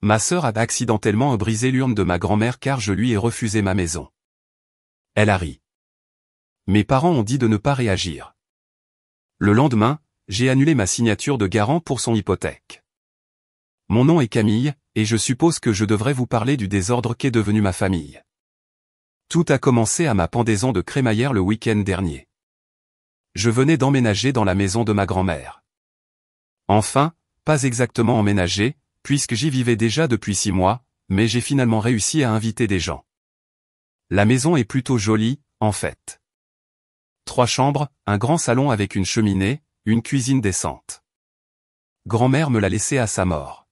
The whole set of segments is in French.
Ma sœur a accidentellement brisé l'urne de ma grand-mère car je lui ai refusé ma maison. Elle a ri. Mes parents ont dit de ne pas réagir. Le lendemain, j'ai annulé ma signature de garant pour son hypothèque. Mon nom est Camille, et je suppose que je devrais vous parler du désordre qu'est devenue ma famille. Tout a commencé à ma pendaison de crémaillère le week-end dernier. Je venais d'emménager dans la maison de ma grand-mère. Enfin, pas exactement emménager, puisque j'y vivais déjà depuis 6 mois, mais j'ai finalement réussi à inviter des gens. La maison est plutôt jolie, en fait. 3 chambres, un grand salon avec une cheminée, une cuisine décente. Grand-mère me l'a laissé à sa mort.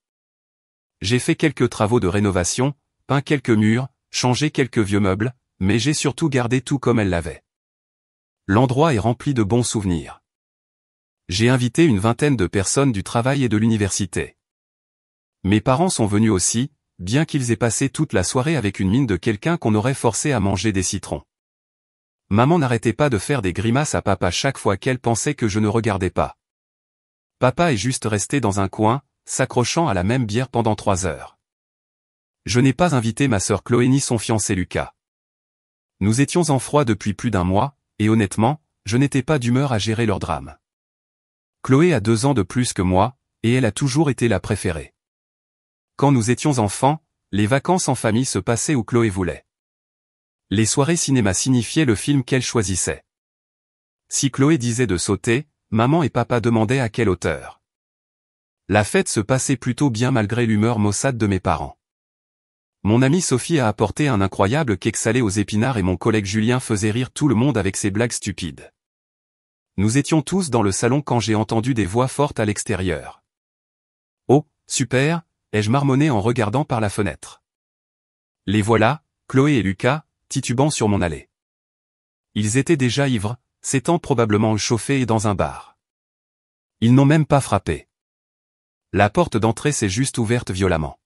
J'ai fait quelques travaux de rénovation, peint quelques murs, changé quelques vieux meubles, mais j'ai surtout gardé tout comme elle l'avait. L'endroit est rempli de bons souvenirs. J'ai invité une vingtaine de personnes du travail et de l'université. Mes parents sont venus aussi, bien qu'ils aient passé toute la soirée avec une mine de quelqu'un qu'on aurait forcé à manger des citrons. Maman n'arrêtait pas de faire des grimaces à papa chaque fois qu'elle pensait que je ne regardais pas. Papa est juste resté dans un coin, s'accrochant à la même bière pendant 3 heures. Je n'ai pas invité ma sœur Chloé ni son fiancé Lucas. Nous étions en froid depuis plus d'1 mois, et honnêtement, je n'étais pas d'humeur à gérer leur drame. Chloé a 2 ans de plus que moi, et elle a toujours été la préférée. Quand nous étions enfants, les vacances en famille se passaient où Chloé voulait. Les soirées cinéma signifiaient le film qu'elle choisissait. Si Chloé disait de sauter, maman et papa demandaient à quelle hauteur. La fête se passait plutôt bien malgré l'humeur maussade de mes parents. Mon amie Sophie a apporté un incroyable cake salé aux épinards et mon collègue Julien faisait rire tout le monde avec ses blagues stupides. Nous étions tous dans le salon quand j'ai entendu des voix fortes à l'extérieur. « Oh, super !» ai-je marmonné en regardant par la fenêtre. Les voilà, Chloé et Lucas, titubant sur mon allée. Ils étaient déjà ivres, s'étant probablement chauffés et dans un bar. Ils n'ont même pas frappé. La porte d'entrée s'est juste ouverte violemment.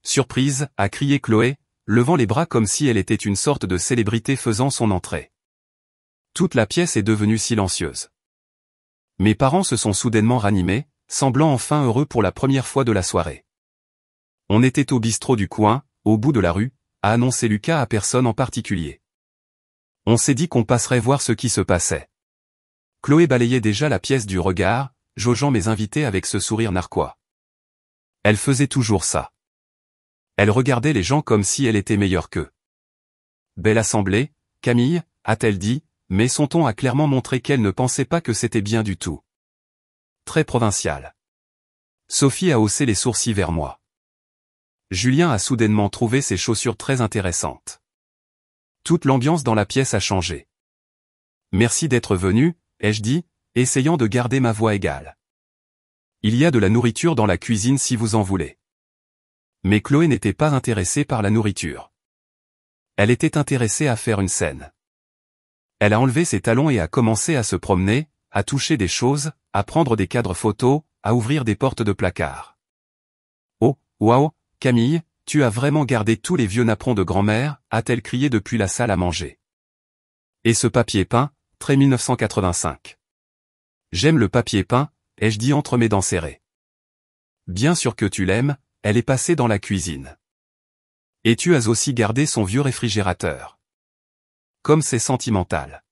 Surprise, a crié Chloé, levant les bras comme si elle était une sorte de célébrité faisant son entrée. Toute la pièce est devenue silencieuse. Mes parents se sont soudainement ranimés, semblant enfin heureux pour la première fois de la soirée. On était au bistrot du coin, au bout de la rue, a annoncé Lucas à personne en particulier. On s'est dit qu'on passerait voir ce qui se passait. Chloé balayait déjà la pièce du regard, jaugeant mes invités avec ce sourire narquois. Elle faisait toujours ça. Elle regardait les gens comme si elle était meilleure qu'eux. Belle assemblée, Camille, a-t-elle dit, mais son ton a clairement montré qu'elle ne pensait pas que c'était bien du tout. Très provincial. Sophie a haussé les sourcils vers moi. Julien a soudainement trouvé ses chaussures très intéressantes. Toute l'ambiance dans la pièce a changé. Merci d'être venu, ai-je dit, essayant de garder ma voix égale. Il y a de la nourriture dans la cuisine si vous en voulez. Mais Chloé n'était pas intéressée par la nourriture. Elle était intéressée à faire une scène. Elle a enlevé ses talons et a commencé à se promener, à toucher des choses, à prendre des cadres photos, à ouvrir des portes de placard. Oh, waouh, Camille, tu as vraiment gardé tous les vieux napperons de grand-mère, a-t-elle crié depuis la salle à manger. Et ce papier peint, très 1985. J'aime le papier peint, ai-je dit entre mes dents serrées. Bien sûr que tu l'aimes, elle est passée dans la cuisine. Et tu as aussi gardé son vieux réfrigérateur. Comme c'est sentimental.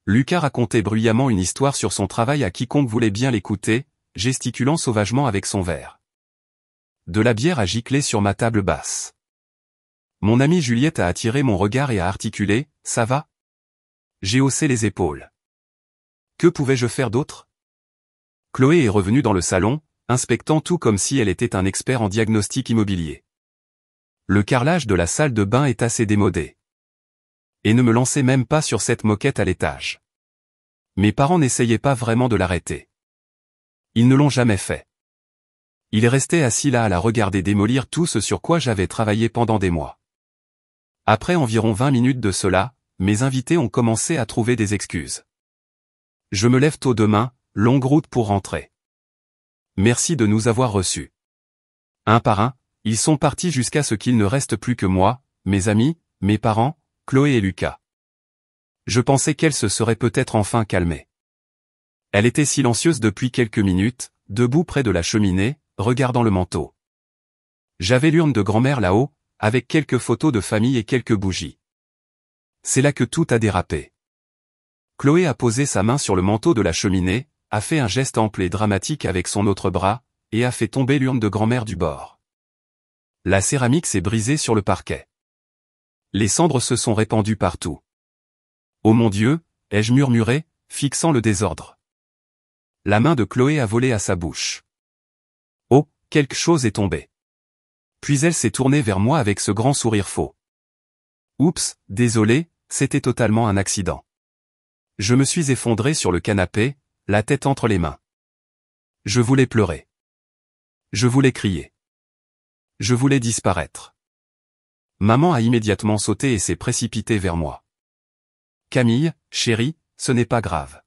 Lucas racontait bruyamment une histoire sur son travail à quiconque voulait bien l'écouter, gesticulant sauvagement avec son verre. De la bière a giclé sur ma table basse. Mon amie Juliette a attiré mon regard et a articulé, « Ça va ?» J'ai haussé les épaules. Que pouvais-je faire d'autre? Chloé est revenue dans le salon, inspectant tout comme si elle était un expert en diagnostic immobilier. Le carrelage de la salle de bain est assez démodé. Et ne me lancez même pas sur cette moquette à l'étage. Mes parents n'essayaient pas vraiment de l'arrêter. Ils ne l'ont jamais fait. Il est resté assis là à la regarder démolir tout ce sur quoi j'avais travaillé pendant des mois. Après environ 20 minutes de cela, mes invités ont commencé à trouver des excuses. Je me lève tôt demain, longue route pour rentrer. Merci de nous avoir reçus. Un par un, ils sont partis jusqu'à ce qu'il ne reste plus que moi, mes amis, mes parents, Chloé et Lucas. Je pensais qu'elle se serait peut-être enfin calmée. Elle était silencieuse depuis quelques minutes, debout près de la cheminée, regardant le manteau. J'avais l'urne de grand-mère là-haut, avec quelques photos de famille et quelques bougies. C'est là que tout a dérapé. Chloé a posé sa main sur le manteau de la cheminée, a fait un geste ample et dramatique avec son autre bras, et a fait tomber l'urne de grand-mère du bord. La céramique s'est brisée sur le parquet. Les cendres se sont répandues partout. Oh mon Dieu, ai-je murmuré, fixant le désordre. La main de Chloé a volé à sa bouche. Oh, quelque chose est tombé. Puis elle s'est tournée vers moi avec ce grand sourire faux. Oups, désolé, c'était totalement un accident. Je me suis effondré sur le canapé, la tête entre les mains. Je voulais pleurer. Je voulais crier. Je voulais disparaître. Maman a immédiatement sauté et s'est précipitée vers moi. Camille, chérie, ce n'est pas grave.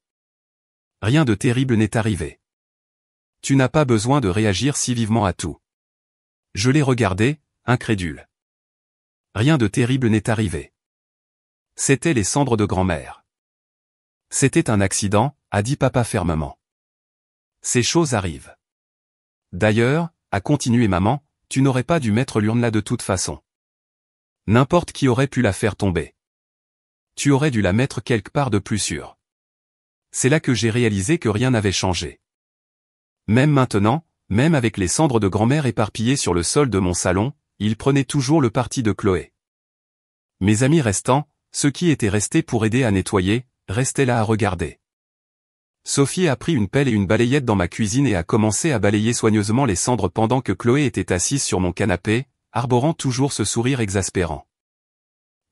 Rien de terrible n'est arrivé. Tu n'as pas besoin de réagir si vivement à tout. Je l'ai regardé, incrédule. Rien de terrible n'est arrivé. C'étaient les cendres de grand-mère. C'était un accident, a dit papa fermement. Ces choses arrivent. D'ailleurs, a continué maman, tu n'aurais pas dû mettre l'urne là de toute façon. N'importe qui aurait pu la faire tomber. Tu aurais dû la mettre quelque part de plus sûr. C'est là que j'ai réalisé que rien n'avait changé. Même maintenant, même avec les cendres de grand-mère éparpillées sur le sol de mon salon, il prenait toujours le parti de Chloé. Mes amis restants, ceux qui étaient restés pour aider à nettoyer, restaient là à regarder. Sophie a pris une pelle et une balayette dans ma cuisine et a commencé à balayer soigneusement les cendres pendant que Chloé était assise sur mon canapé, arborant toujours ce sourire exaspérant.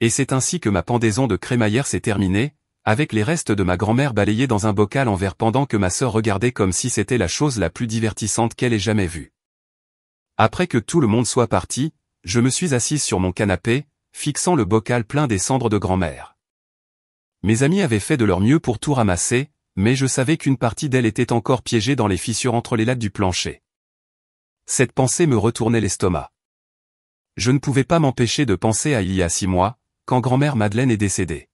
Et c'est ainsi que ma pendaison de crémaillère s'est terminée, avec les restes de ma grand-mère balayés dans un bocal en verre pendant que ma sœur regardait comme si c'était la chose la plus divertissante qu'elle ait jamais vue. Après que tout le monde soit parti, je me suis assise sur mon canapé, fixant le bocal plein des cendres de grand-mère. Mes amis avaient fait de leur mieux pour tout ramasser, mais je savais qu'une partie d'elle était encore piégée dans les fissures entre les lattes du plancher. Cette pensée me retournait l'estomac. Je ne pouvais pas m'empêcher de penser à il y a 6 mois, quand grand-mère Madeleine est décédée.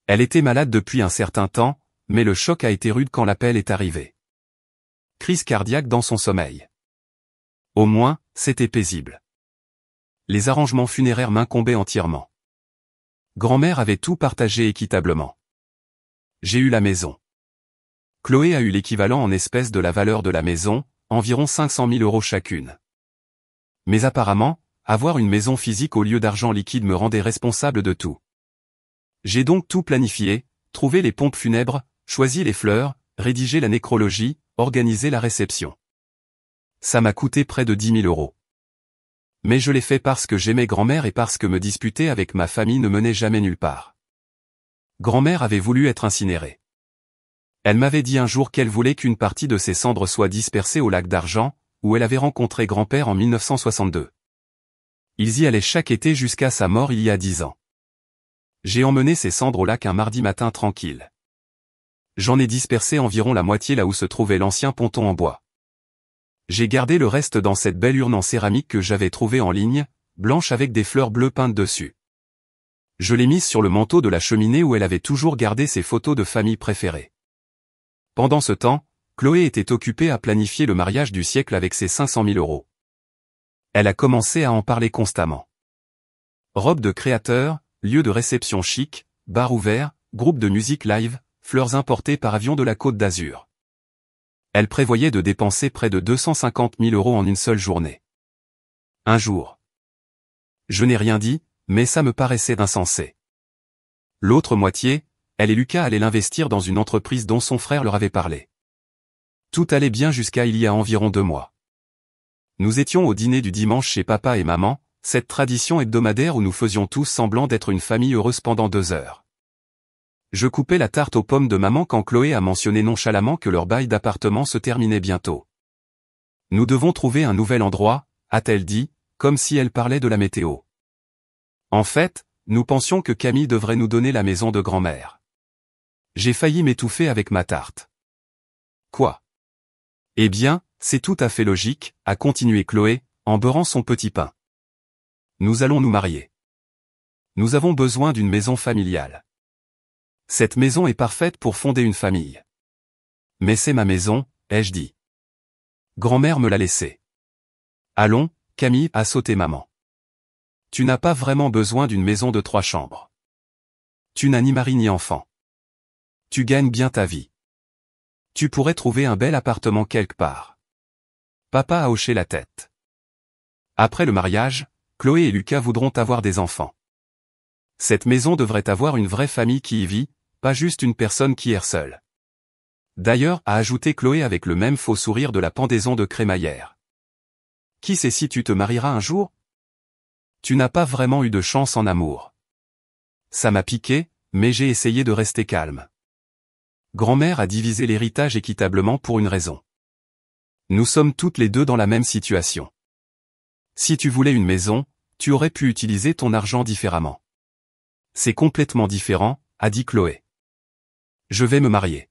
Elle était malade depuis un certain temps, mais le choc a été rude quand l'appel est arrivé. Crise cardiaque dans son sommeil. Au moins, c'était paisible. Les arrangements funéraires m'incombaient entièrement. Grand-mère avait tout partagé équitablement. J'ai eu la maison. Chloé a eu l'équivalent en espèces de la valeur de la maison, environ 500 000 € chacune. Mais apparemment, avoir une maison physique au lieu d'argent liquide me rendait responsable de tout. J'ai donc tout planifié, trouvé les pompes funèbres, choisi les fleurs, rédigé la nécrologie, organisé la réception. Ça m'a coûté près de 10 000 €. Mais je l'ai fait parce que j'aimais grand-mère et parce que me disputer avec ma famille ne menait jamais nulle part. Grand-mère avait voulu être incinérée. Elle m'avait dit un jour qu'elle voulait qu'une partie de ses cendres soit dispersée au lac d'Argent, où elle avait rencontré grand-père en 1962. Ils y allaient chaque été jusqu'à sa mort il y a 10 ans. J'ai emmené ces cendres au lac un mardi matin tranquille. J'en ai dispersé environ la moitié là où se trouvait l'ancien ponton en bois. J'ai gardé le reste dans cette belle urne en céramique que j'avais trouvée en ligne, blanche avec des fleurs bleues peintes dessus. Je l'ai mise sur le manteau de la cheminée où elle avait toujours gardé ses photos de famille préférées. Pendant ce temps, Chloé était occupée à planifier le mariage du siècle avec ses 500 000 €. Elle a commencé à en parler constamment. Robe de créateur, lieu de réception chic, bar ouvert, groupe de musique live, fleurs importées par avion de la Côte d'Azur. Elle prévoyait de dépenser près de 250 000 € en une seule journée. Un jour. Je n'ai rien dit, mais ça me paraissait insensé. L'autre moitié, elle et Lucas allaient l'investir dans une entreprise dont son frère leur avait parlé. Tout allait bien jusqu'à il y a environ 2 mois. Nous étions au dîner du dimanche chez papa et maman, cette tradition hebdomadaire où nous faisions tous semblant d'être une famille heureuse pendant 2 heures. Je coupais la tarte aux pommes de maman quand Chloé a mentionné nonchalamment que leur bail d'appartement se terminait bientôt. Nous devons trouver un nouvel endroit, a-t-elle dit, comme si elle parlait de la météo. En fait, nous pensions que Camille devrait nous donner la maison de grand-mère. J'ai failli m'étouffer avec ma tarte. Quoi? Eh bien, c'est tout à fait logique, a continué Chloé, en beurrant son petit pain. Nous allons nous marier. Nous avons besoin d'une maison familiale. Cette maison est parfaite pour fonder une famille. Mais c'est ma maison, ai-je dit. Grand-mère me l'a laissée. Allons, Camille, a sauté maman. Tu n'as pas vraiment besoin d'une maison de 3 chambres. Tu n'as ni mari ni enfant. Tu gagnes bien ta vie. Tu pourrais trouver un bel appartement quelque part. Papa a hoché la tête. Après le mariage, Chloé et Lucas voudront avoir des enfants. Cette maison devrait avoir une vraie famille qui y vit, pas juste une personne qui erre seule. D'ailleurs, a ajouté Chloé avec le même faux sourire de la pendaison de crémaillère. Qui sait si tu te marieras un jour? Tu n'as pas vraiment eu de chance en amour. Ça m'a piqué, mais j'ai essayé de rester calme. Grand-mère a divisé l'héritage équitablement pour une raison. Nous sommes toutes les deux dans la même situation. Si tu voulais une maison, tu aurais pu utiliser ton argent différemment. C'est complètement différent, a dit Chloé. Je vais me marier.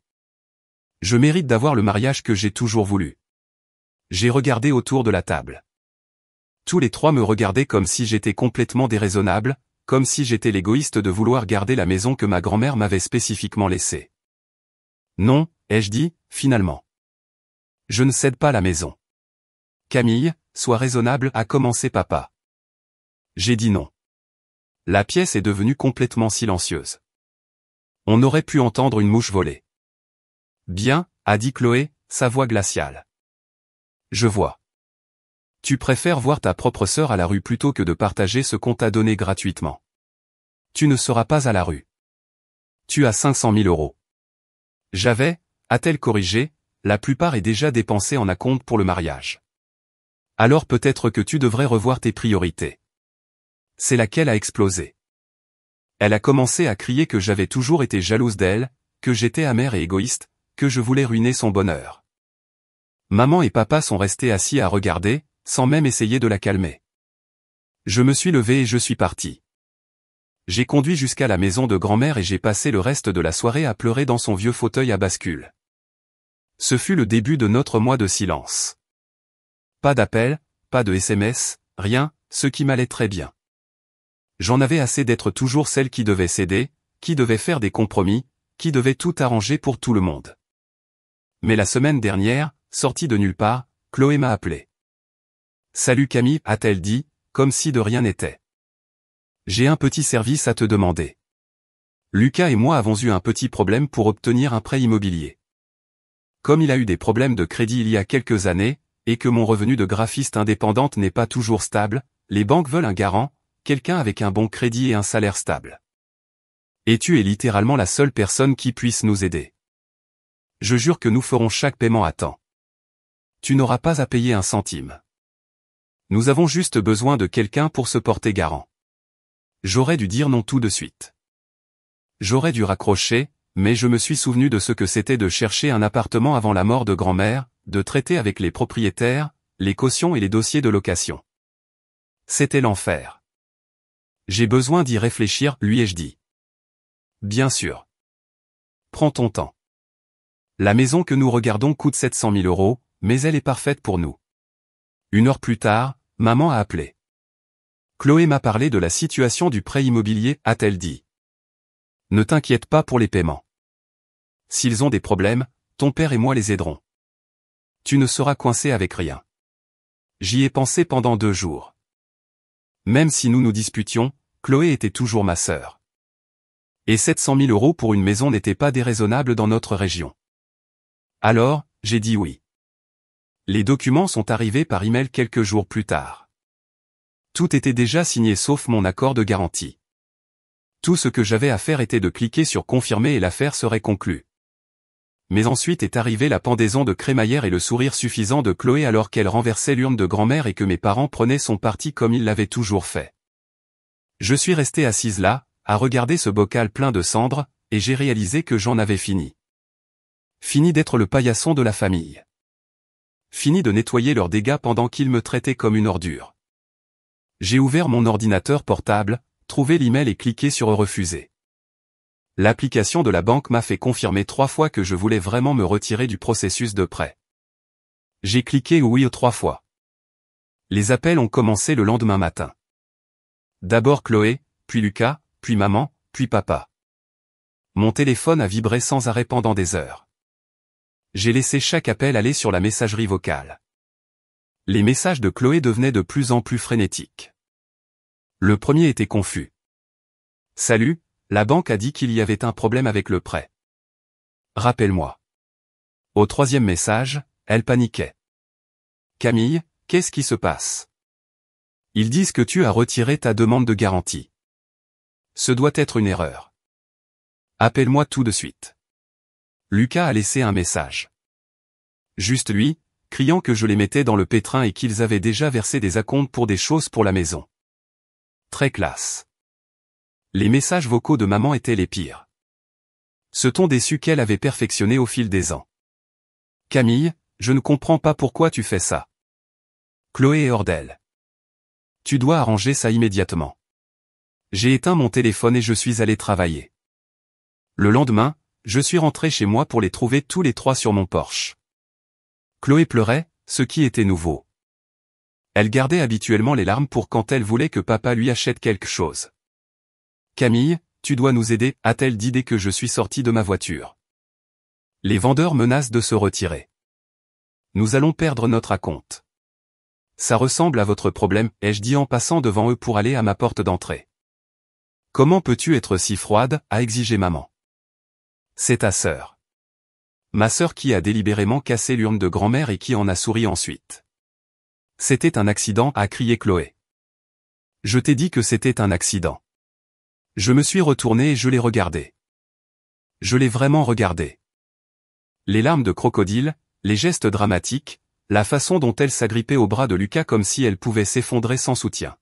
Je mérite d'avoir le mariage que j'ai toujours voulu. J'ai regardé autour de la table. Tous les trois me regardaient comme si j'étais complètement déraisonnable, comme si j'étais l'égoïste de vouloir garder la maison que ma grand-mère m'avait spécifiquement laissée. Non, ai-je dit, finalement. Je ne cède pas la maison. Camille, sois raisonnable, a commencé papa. J'ai dit non. La pièce est devenue complètement silencieuse. On aurait pu entendre une mouche voler. Bien, a dit Chloé, sa voix glaciale. Je vois. Tu préfères voir ta propre sœur à la rue plutôt que de partager ce qu'on t'a donné gratuitement. Tu ne seras pas à la rue. Tu as 500 000 euros. J'avais, a-t-elle corrigé, la plupart est déjà dépensé en acompte pour le mariage. Alors peut-être que tu devrais revoir tes priorités. C'est laquelle a explosé. Elle a commencé à crier que j'avais toujours été jalouse d'elle, que j'étais amère et égoïste, que je voulais ruiner son bonheur. Maman et papa sont restés assis à regarder, sans même essayer de la calmer. Je me suis levé et je suis parti. J'ai conduit jusqu'à la maison de grand-mère et j'ai passé le reste de la soirée à pleurer dans son vieux fauteuil à bascule. Ce fut le début de notre mois de silence. Pas d'appel, pas de SMS, rien, ce qui m'allait très bien. J'en avais assez d'être toujours celle qui devait céder, qui devait faire des compromis, qui devait tout arranger pour tout le monde. Mais la semaine dernière, sortie de nulle part, Chloé m'a appelé. Salut Camille, a-t-elle dit, comme si de rien n'était. J'ai un petit service à te demander. Lucas et moi avons eu un petit problème pour obtenir un prêt immobilier. Comme il a eu des problèmes de crédit il y a quelques années, et que mon revenu de graphiste indépendante n'est pas toujours stable, les banques veulent un garant, quelqu'un avec un bon crédit et un salaire stable. Et tu es littéralement la seule personne qui puisse nous aider. Je jure que nous ferons chaque paiement à temps. Tu n'auras pas à payer un centime. Nous avons juste besoin de quelqu'un pour se porter garant. J'aurais dû dire non tout de suite. J'aurais dû raccrocher, mais je me suis souvenu de ce que c'était de chercher un appartement avant la mort de grand-mère, de traiter avec les propriétaires, les cautions et les dossiers de location. C'était l'enfer. J'ai besoin d'y réfléchir, lui ai-je dit. Bien sûr. Prends ton temps. La maison que nous regardons coûte 700 000 euros, mais elle est parfaite pour nous. 1 heure plus tard, maman a appelé. Chloé m'a parlé de la situation du prêt immobilier, a-t-elle dit. Ne t'inquiète pas pour les paiements. S'ils ont des problèmes, ton père et moi les aiderons. Tu ne seras coincé avec rien. J'y ai pensé pendant 2 jours. Même si nous nous disputions, Chloé était toujours ma sœur. Et 700 000 euros pour une maison n'était pas déraisonnable dans notre région. Alors, j'ai dit oui. Les documents sont arrivés par email quelques jours plus tard. Tout était déjà signé sauf mon accord de garantie. Tout ce que j'avais à faire était de cliquer sur confirmer et l'affaire serait conclue. Mais ensuite est arrivée la pendaison de crémaillère et le sourire suffisant de Chloé alors qu'elle renversait l'urne de grand-mère et que mes parents prenaient son parti comme ils l'avaient toujours fait. Je suis restée assise là, à regarder ce bocal plein de cendres, et j'ai réalisé que j'en avais fini. Fini d'être le paillasson de la famille. Fini de nettoyer leurs dégâts pendant qu'ils me traitaient comme une ordure. J'ai ouvert mon ordinateur portable, trouvé l'email et cliqué sur refuser. L'application de la banque m'a fait confirmer 3 fois que je voulais vraiment me retirer du processus de prêt. J'ai cliqué oui 3 fois. Les appels ont commencé le lendemain matin. D'abord Chloé, puis Lucas, puis maman, puis papa. Mon téléphone a vibré sans arrêt pendant des heures. J'ai laissé chaque appel aller sur la messagerie vocale. Les messages de Chloé devenaient de plus en plus frénétiques. Le premier était confus. Salut, la banque a dit qu'il y avait un problème avec le prêt. Rappelle-moi. Au troisième message, elle paniquait. Camille, qu'est-ce qui se passe? Ils disent que tu as retiré ta demande de garantie. Ce doit être une erreur. Appelle-moi tout de suite. Lucas a laissé un message. Juste lui, criant que je les mettais dans le pétrin et qu'ils avaient déjà versé des acomptes pour des choses pour la maison. Très classe. Les messages vocaux de maman étaient les pires. Ce ton déçu qu'elle avait perfectionné au fil des ans. Camille, je ne comprends pas pourquoi tu fais ça. Chloé est hors d'elle. Tu dois arranger ça immédiatement. J'ai éteint mon téléphone et je suis allé travailler. Le lendemain, je suis rentré chez moi pour les trouver tous les trois sur mon porche. Chloé pleurait, ce qui était nouveau. Elle gardait habituellement les larmes pour quand elle voulait que papa lui achète quelque chose. Camille, tu dois nous aider, a-t-elle dit dès que je suis sorti de ma voiture. Les vendeurs menacent de se retirer. Nous allons perdre notre acompte. Ça ressemble à votre problème, ai-je dit en passant devant eux pour aller à ma porte d'entrée. Comment peux-tu être si froide, a exigé maman. C'est ta sœur. Ma sœur qui a délibérément cassé l'urne de grand-mère et qui en a souri ensuite. C'était un accident, a crié Chloé. Je t'ai dit que c'était un accident. Je me suis retourné et je l'ai regardé. Je l'ai vraiment regardé. Les larmes de crocodile, les gestes dramatiques, la façon dont elle s'agrippait au bras de Lucas comme si elle pouvait s'effondrer sans soutien.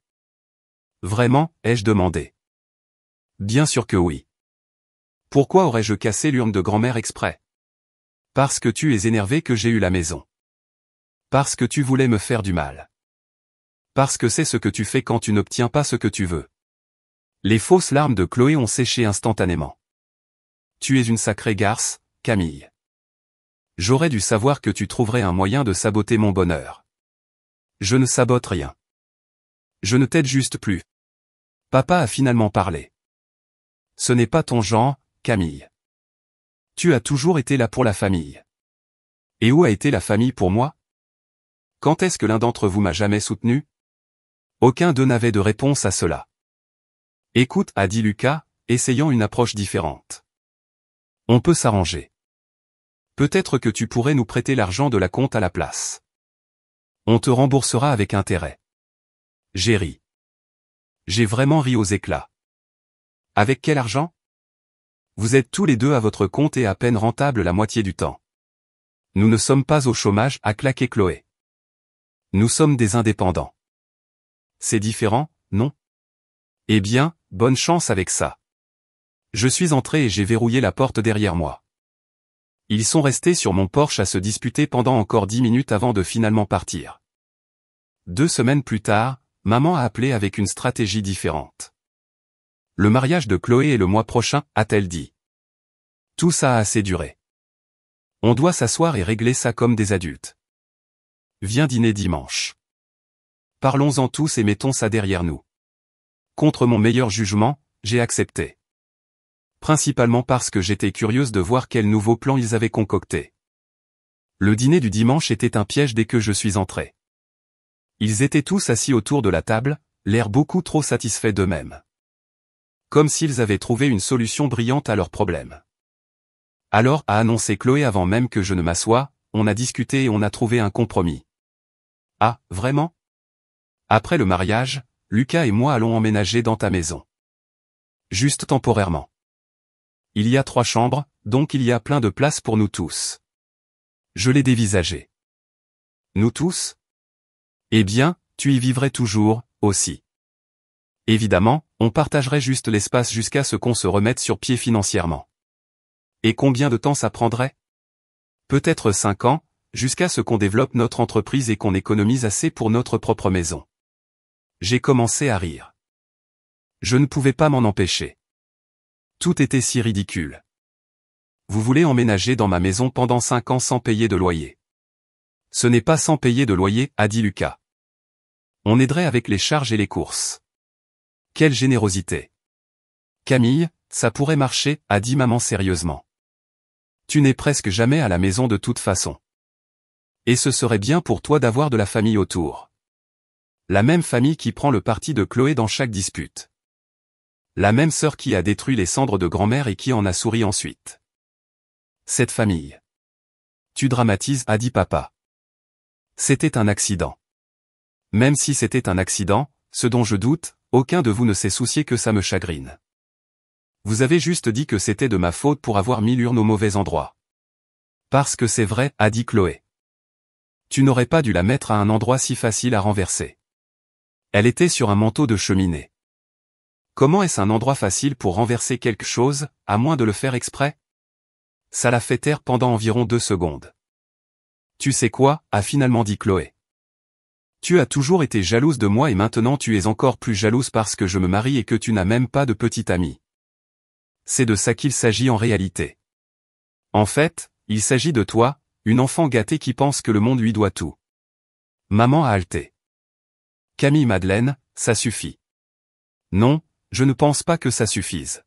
Vraiment, ai-je demandé. Bien sûr que oui. Pourquoi aurais-je cassé l'urne de grand-mère exprès? Parce que tu es énervé que j'ai eu la maison. Parce que tu voulais me faire du mal. Parce que c'est ce que tu fais quand tu n'obtiens pas ce que tu veux. Les fausses larmes de Chloé ont séché instantanément. Tu es une sacrée garce, Camille. J'aurais dû savoir que tu trouverais un moyen de saboter mon bonheur. Je ne sabote rien. Je ne t'aide juste plus. Papa a finalement parlé. Ce n'est pas ton genre, Camille. Tu as toujours été là pour la famille. Et où a été la famille pour moi? Quand est-ce que l'un d'entre vous m'a jamais soutenu? Aucun d'eux n'avait de réponse à cela. Écoute, a dit Lucas, essayant une approche différente. On peut s'arranger. Peut-être que tu pourrais nous prêter l'argent de la compte à la place. On te remboursera avec intérêt. J'ai ri. J'ai vraiment ri aux éclats. Avec quel argent? Vous êtes tous les deux à votre compte et à peine rentable la moitié du temps. Nous ne sommes pas au chômage, a claqué Chloé. Nous sommes des indépendants. C'est différent, non? Eh bien, bonne chance avec ça. Je suis entré et j'ai verrouillé la porte derrière moi. Ils sont restés sur mon porche à se disputer pendant encore 10 minutes avant de finalement partir. 2 semaines plus tard, maman a appelé avec une stratégie différente. Le mariage de Chloé est le mois prochain, a-t-elle dit. Tout ça a assez duré. On doit s'asseoir et régler ça comme des adultes. Viens dîner dimanche. Parlons-en tous et mettons ça derrière nous. Contre mon meilleur jugement, j'ai accepté. Principalement parce que j'étais curieuse de voir quel nouveau plan ils avaient concocté. Le dîner du dimanche était un piège dès que je suis entré. Ils étaient tous assis autour de la table, l'air beaucoup trop satisfaits d'eux-mêmes. Comme s'ils avaient trouvé une solution brillante à leurs problèmes. Alors, a annoncé Chloé avant même que je ne m'assoie, on a discuté et on a trouvé un compromis. Ah, vraiment? Après le mariage, Lucas et moi allons emménager dans ta maison. Juste temporairement. Il y a 3 chambres, donc il y a plein de place pour nous tous. Je l'ai dévisagé. Nous tous? Eh bien, tu y vivrais toujours, aussi. Évidemment, on partagerait juste l'espace jusqu'à ce qu'on se remette sur pied financièrement. Et combien de temps ça prendrait? Peut-être 5 ans, jusqu'à ce qu'on développe notre entreprise et qu'on économise assez pour notre propre maison. J'ai commencé à rire. Je ne pouvais pas m'en empêcher. Tout était si ridicule. Vous voulez emménager dans ma maison pendant 5 ans sans payer de loyer. Ce n'est pas sans payer de loyer, a dit Lucas. On aiderait avec les charges et les courses. Quelle générosité. Camille, ça pourrait marcher, a dit maman sérieusement. Tu n'es presque jamais à la maison de toute façon. Et ce serait bien pour toi d'avoir de la famille autour. La même famille qui prend le parti de Chloé dans chaque dispute. La même sœur qui a détruit les cendres de grand-mère et qui en a souri ensuite. Cette famille. Tu dramatises, a dit papa. C'était un accident. Même si c'était un accident, ce dont je doute, aucun de vous ne s'est soucié que ça me chagrine. Vous avez juste dit que c'était de ma faute pour avoir mis l'urne au mauvais endroit. Parce que c'est vrai, a dit Chloé. Tu n'aurais pas dû la mettre à un endroit si facile à renverser. Elle était sur un manteau de cheminée. Comment est-ce un endroit facile pour renverser quelque chose, à moins de le faire exprès? Ça l'a fait taire pendant environ 2 secondes. Tu sais quoi, a finalement dit Chloé. Tu as toujours été jalouse de moi et maintenant tu es encore plus jalouse parce que je me marie et que tu n'as même pas de petite amie. C'est de ça qu'il s'agit en réalité. En fait, il s'agit de toi, une enfant gâtée qui pense que le monde lui doit tout. Maman a halté. Camille Madeleine, ça suffit. Non, je ne pense pas que ça suffise.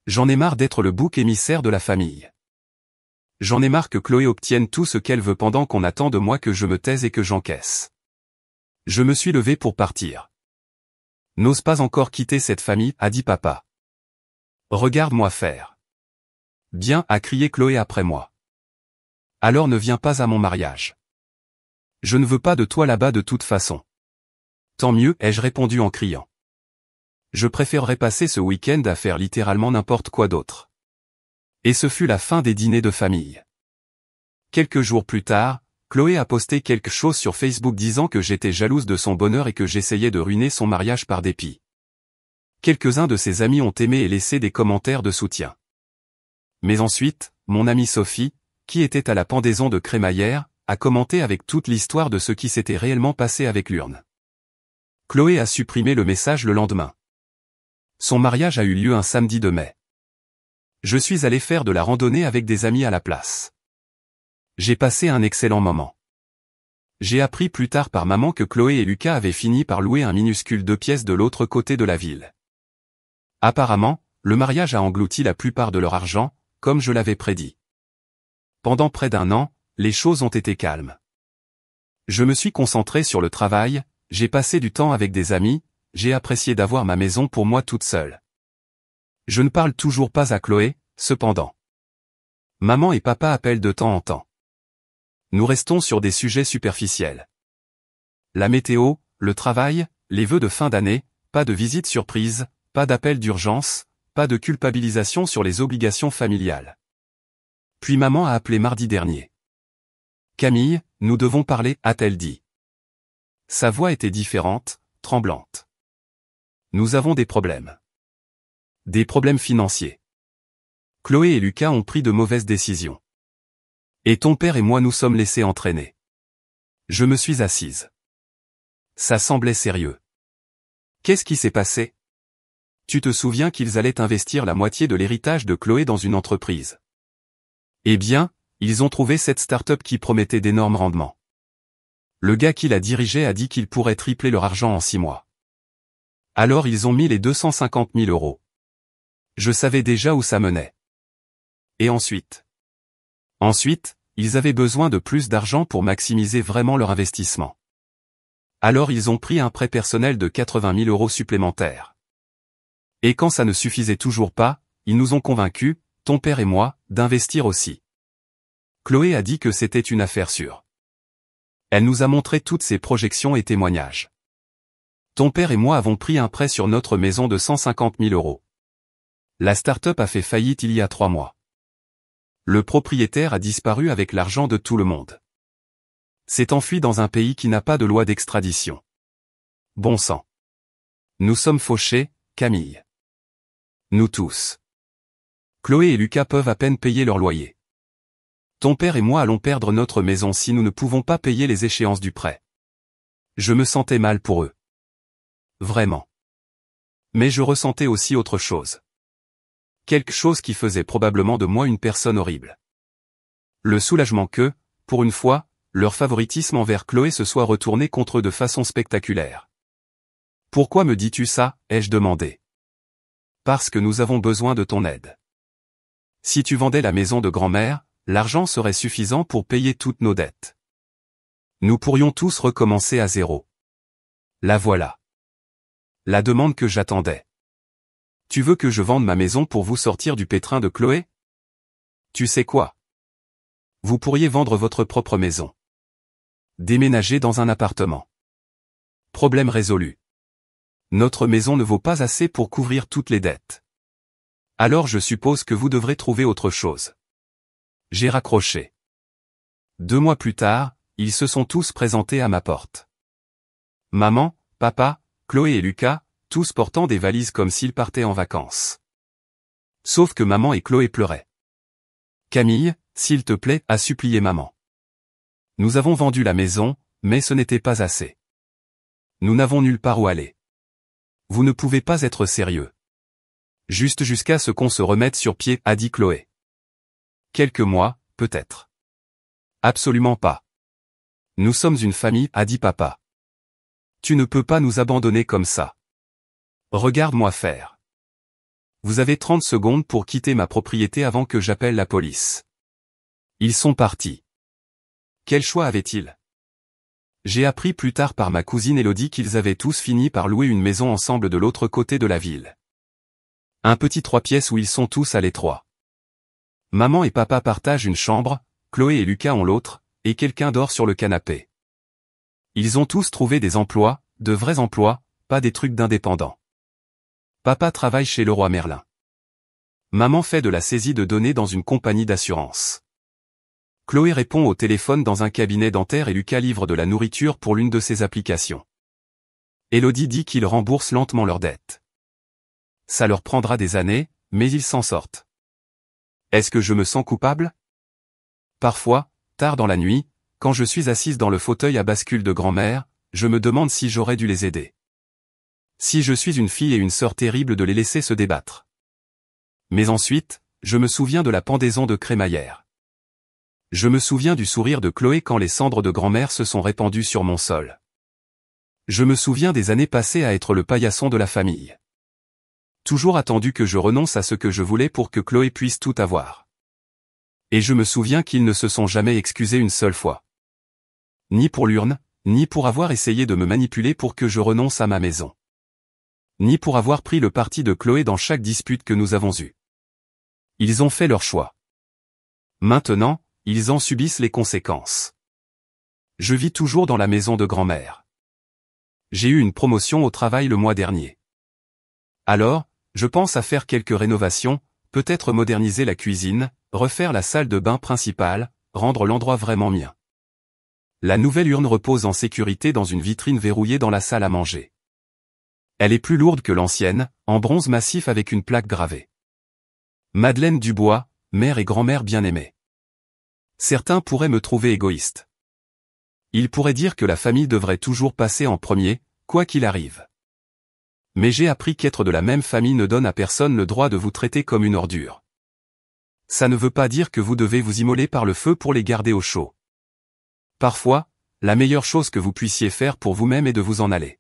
J'en ai marre d'être le bouc émissaire de la famille. J'en ai marre que Chloé obtienne tout ce qu'elle veut pendant qu'on attend de moi que je me taise et que j'encaisse. Je me suis levé pour partir. N'ose pas encore quitter cette famille, a dit papa. Regarde-moi faire. Bien, a crié Chloé après moi. Alors ne viens pas à mon mariage. Je ne veux pas de toi là-bas de toute façon. Tant mieux, ai-je répondu en criant. Je préférerais passer ce week-end à faire littéralement n'importe quoi d'autre. Et ce fut la fin des dîners de famille. Quelques jours plus tard, Chloé a posté quelque chose sur Facebook disant que j'étais jalouse de son bonheur et que j'essayais de ruiner son mariage par dépit. Quelques-uns de ses amis ont aimé et laissé des commentaires de soutien. Mais ensuite, mon amie Sophie, qui était à la pendaison de crémaillère, a commenté avec toute l'histoire de ce qui s'était réellement passé avec l'urne. Chloé a supprimé le message le lendemain. Son mariage a eu lieu un samedi de mai. Je suis allé faire de la randonnée avec des amis à la place. J'ai passé un excellent moment. J'ai appris plus tard par maman que Chloé et Lucas avaient fini par louer un minuscule 2 pièces de l'autre côté de la ville. Apparemment, le mariage a englouti la plupart de leur argent, comme je l'avais prédit. Pendant près d'1 an, les choses ont été calmes. Je me suis concentré sur le travail, j'ai passé du temps avec des amis, j'ai apprécié d'avoir ma maison pour moi toute seule. Je ne parle toujours pas à Chloé, cependant. Maman et papa appellent de temps en temps. Nous restons sur des sujets superficiels. La météo, le travail, les vœux de fin d'année, pas de visite surprise, pas d'appel d'urgence, pas de culpabilisation sur les obligations familiales. Puis maman a appelé mardi dernier. Camille, nous devons parler, a-t-elle dit. Sa voix était différente, tremblante. Nous avons des problèmes. Des problèmes financiers. Chloé et Lucas ont pris de mauvaises décisions. Et ton père et moi nous sommes laissés entraîner. Je me suis assise. Ça semblait sérieux. Qu'est-ce qui s'est passé? Tu te souviens qu'ils allaient investir la moitié de l'héritage de Chloé dans une entreprise. Eh bien, ils ont trouvé cette start-up qui promettait d'énormes rendements. Le gars qui la dirigeait a dit qu'il pourrait tripler leur argent en 6 mois. Alors ils ont mis les 250 000 €. Je savais déjà où ça menait. Et ensuite? Ensuite, ils avaient besoin de plus d'argent pour maximiser vraiment leur investissement. Alors ils ont pris un prêt personnel de 80 000 € supplémentaires. Et quand ça ne suffisait toujours pas, ils nous ont convaincus, ton père et moi, d'investir aussi. Chloé a dit que c'était une affaire sûre. Elle nous a montré toutes ses projections et témoignages. Ton père et moi avons pris un prêt sur notre maison de 150 000 €. La start-up a fait faillite il y a 3 mois. Le propriétaire a disparu avec l'argent de tout le monde. S'est enfui dans un pays qui n'a pas de loi d'extradition. Bon sang. Nous sommes fauchés, Camille. Nous tous. Chloé et Lucas peuvent à peine payer leur loyer. Ton père et moi allons perdre notre maison si nous ne pouvons pas payer les échéances du prêt. Je me sentais mal pour eux. Vraiment. Mais je ressentais aussi autre chose. Quelque chose qui faisait probablement de moi une personne horrible. Le soulagement que, pour une fois, leur favoritisme envers Chloé se soit retourné contre eux de façon spectaculaire. Pourquoi me dis-tu ça, ai-je demandé. Parce que nous avons besoin de ton aide. Si tu vendais la maison de grand-mère, l'argent serait suffisant pour payer toutes nos dettes. Nous pourrions tous recommencer à zéro. La voilà. La demande que j'attendais. Tu veux que je vende ma maison pour vous sortir du pétrin de Chloé? Tu sais quoi? Vous pourriez vendre votre propre maison. Déménager dans un appartement. Problème résolu. Notre maison ne vaut pas assez pour couvrir toutes les dettes. Alors je suppose que vous devrez trouver autre chose. J'ai raccroché. 2 mois plus tard, ils se sont tous présentés à ma porte. Maman, papa, Chloé et Lucas, tous portant des valises comme s'ils partaient en vacances. Sauf que maman et Chloé pleuraient. Camille, s'il te plaît, a supplié maman. Nous avons vendu la maison, mais ce n'était pas assez. Nous n'avons nulle part où aller. Vous ne pouvez pas être sérieux. Juste jusqu'à ce qu'on se remette sur pied, a dit Chloé. Quelques mois, peut-être. Absolument pas. Nous sommes une famille, a dit papa. Tu ne peux pas nous abandonner comme ça. Regarde-moi faire. Vous avez 30 secondes pour quitter ma propriété avant que j'appelle la police. Ils sont partis. Quel choix avaient-ils? J'ai appris plus tard par ma cousine Élodie qu'ils avaient tous fini par louer une maison ensemble de l'autre côté de la ville. Un petit 3 pièces où ils sont tous à l'étroit. Maman et papa partagent une chambre, Chloé et Lucas ont l'autre, et quelqu'un dort sur le canapé. Ils ont tous trouvé des emplois, de vrais emplois, pas des trucs d'indépendants. Papa travaille chez Leroy Merlin. Maman fait de la saisie de données dans une compagnie d'assurance. Chloé répond au téléphone dans un cabinet dentaire et Lucas livre de la nourriture pour l'une de ses applications. Élodie dit qu'ils remboursent lentement leurs dettes. Ça leur prendra des années, mais ils s'en sortent. Est-ce que je me sens coupable? Parfois, tard dans la nuit, quand je suis assise dans le fauteuil à bascule de grand-mère, je me demande si j'aurais dû les aider. Si je suis une fille et une sœur terrible de les laisser se débattre. Mais ensuite, je me souviens de la pendaison de crémaillère. Je me souviens du sourire de Chloé quand les cendres de grand-mère se sont répandues sur mon sol. Je me souviens des années passées à être le paillasson de la famille. Toujours attendu que je renonce à ce que je voulais pour que Chloé puisse tout avoir. Et je me souviens qu'ils ne se sont jamais excusés une seule fois. Ni pour l'urne, ni pour avoir essayé de me manipuler pour que je renonce à ma maison. Ni pour avoir pris le parti de Chloé dans chaque dispute que nous avons eue. Ils ont fait leur choix. Maintenant, ils en subissent les conséquences. Je vis toujours dans la maison de grand-mère. J'ai eu une promotion au travail le mois dernier. Alors, je pense à faire quelques rénovations, peut-être moderniser la cuisine, refaire la salle de bain principale, rendre l'endroit vraiment mien. La nouvelle urne repose en sécurité dans une vitrine verrouillée dans la salle à manger. Elle est plus lourde que l'ancienne, en bronze massif avec une plaque gravée. Madeleine Dubois, mère et grand-mère bien-aimées. Certains pourraient me trouver égoïste. Ils pourraient dire que la famille devrait toujours passer en premier, quoi qu'il arrive. Mais j'ai appris qu'être de la même famille ne donne à personne le droit de vous traiter comme une ordure. Ça ne veut pas dire que vous devez vous immoler par le feu pour les garder au chaud. Parfois, la meilleure chose que vous puissiez faire pour vous-même est de vous en aller.